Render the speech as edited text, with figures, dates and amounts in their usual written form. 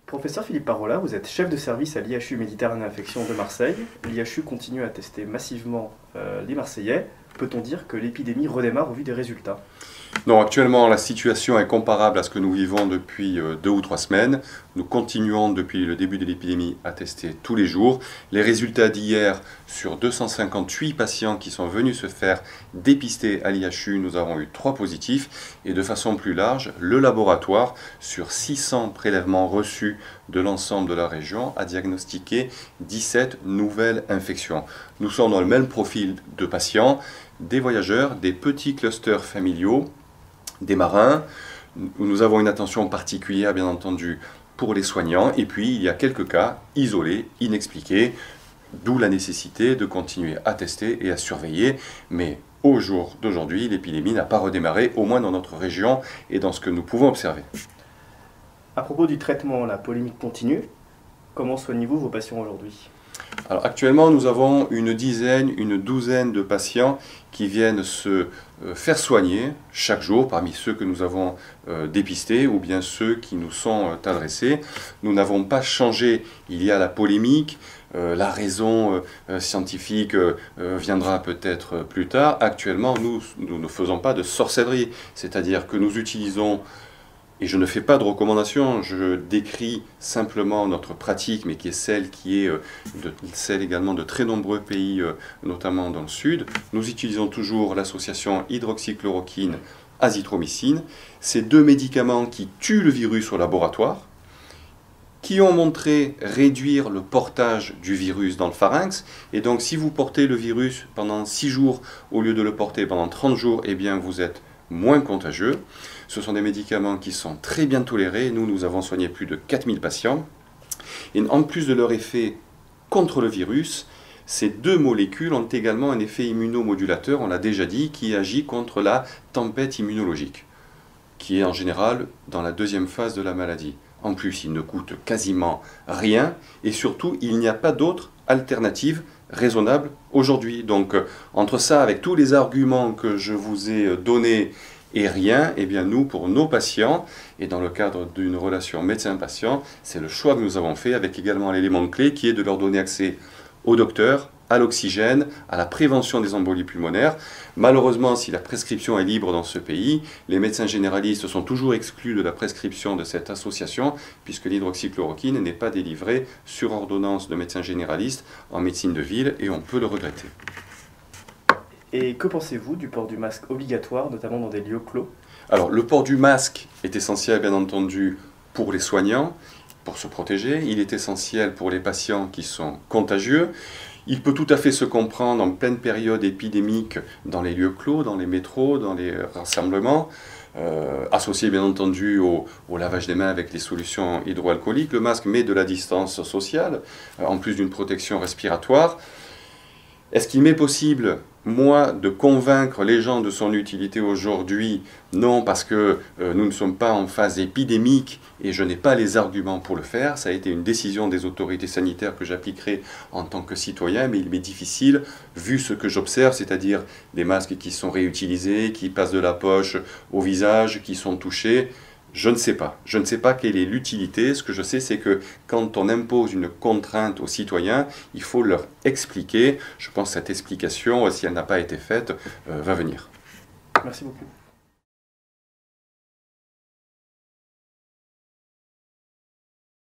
Professeur Philippe Parola, vous êtes chef de service à l'IHU Méditerranée Infection de Marseille. L'IHU continue à tester massivement les Marseillais. Peut-on dire que l'épidémie redémarre au vu des résultats? Non, actuellement, la situation est comparable à ce que nous vivons depuis 2 ou 3 semaines. Nous continuons depuis le début de l'épidémie à tester tous les jours. Les résultats d'hier, sur 258 patients qui sont venus se faire dépister à l'IHU, nous avons eu 3 positifs. Et de façon plus large, le laboratoire, sur 600 prélèvements reçus de l'ensemble de la région, a diagnostiqué 17 nouvelles infections. Nous sommes dans le même profil de patients, des voyageurs, des petits clusters familiaux, des marins, où nous avons une attention particulière bien entendu pour les soignants, et puis il y a quelques cas isolés, inexpliqués, d'où la nécessité de continuer à tester et à surveiller, mais au jour d'aujourd'hui, l'épidémie n'a pas redémarré, au moins dans notre région et dans ce que nous pouvons observer. À propos du traitement, la polémique continue. Comment soignez-vous vos patients aujourd'hui? Alors actuellement, nous avons une dizaine, une douzaine de patients qui viennent se faire soigner chaque jour parmi ceux que nous avons dépistés ou bien ceux qui nous sont adressés. Nous n'avons pas changé, il y a la polémique, la raison scientifique viendra peut-être plus tard. Actuellement, nous ne faisons pas de sorcellerie, c'est-à-dire que nous utilisons. Et je ne fais pas de recommandations, je décris simplement notre pratique, mais qui est celle celle également de très nombreux pays, notamment dans le sud. Nous utilisons toujours l'association hydroxychloroquine-azithromycine. Ces deux médicaments qui tuent le virus au laboratoire, qui ont montré réduire le portage du virus dans le pharynx. Et donc si vous portez le virus pendant 6 jours au lieu de le porter pendant 30 jours, eh bien vous êtes moins contagieux. Ce sont des médicaments qui sont très bien tolérés. Nous avons soigné plus de 4000 patients. Et en plus de leur effet contre le virus, ces deux molécules ont également un effet immunomodulateur, on l'a déjà dit, qui agit contre la tempête immunologique, qui est en général dans la deuxième phase de la maladie. En plus, il ne coûte quasiment rien et surtout, il n'y a pas d'autre alternative raisonnable aujourd'hui. Donc, entre ça, avec tous les arguments que je vous ai donnés et rien, eh bien nous, pour nos patients, et dans le cadre d'une relation médecin-patient, c'est le choix que nous avons fait avec également l'élément clé qui est de leur donner accès au docteur, à l'oxygène, à la prévention des embolies pulmonaires. Malheureusement, si la prescription est libre dans ce pays, les médecins généralistes sont toujours exclus de la prescription de cette association, puisque l'hydroxychloroquine n'est pas délivrée sur ordonnance de médecins généralistes en médecine de ville, et on peut le regretter. Et que pensez-vous du port du masque obligatoire, notamment dans des lieux clos? Alors, le port du masque est essentiel, bien entendu, pour les soignants, pour se protéger. Il est essentiel pour les patients qui sont contagieux. Il peut tout à fait se comprendre en pleine période épidémique dans les lieux clos, dans les métros, dans les rassemblements, associé bien entendu au lavage des mains avec les solutions hydroalcooliques. Le masque met de la distance sociale, en plus d'une protection respiratoire. Est-ce qu'il m'est possible, moi, de convaincre les gens de son utilité aujourd'hui? Non, parce que nous ne sommes pas en phase épidémique et je n'ai pas les arguments pour le faire. Ça a été une décision des autorités sanitaires que j'appliquerai en tant que citoyen, mais il m'est difficile, vu ce que j'observe, c'est-à-dire des masques qui sont réutilisés, qui passent de la poche au visage, qui sont touchés. Je ne sais pas. Je ne sais pas quelle est l'utilité. Ce que je sais, c'est que quand on impose une contrainte aux citoyens, il faut leur expliquer. Je pense que cette explication, si elle n'a pas été faite, va venir. Merci beaucoup.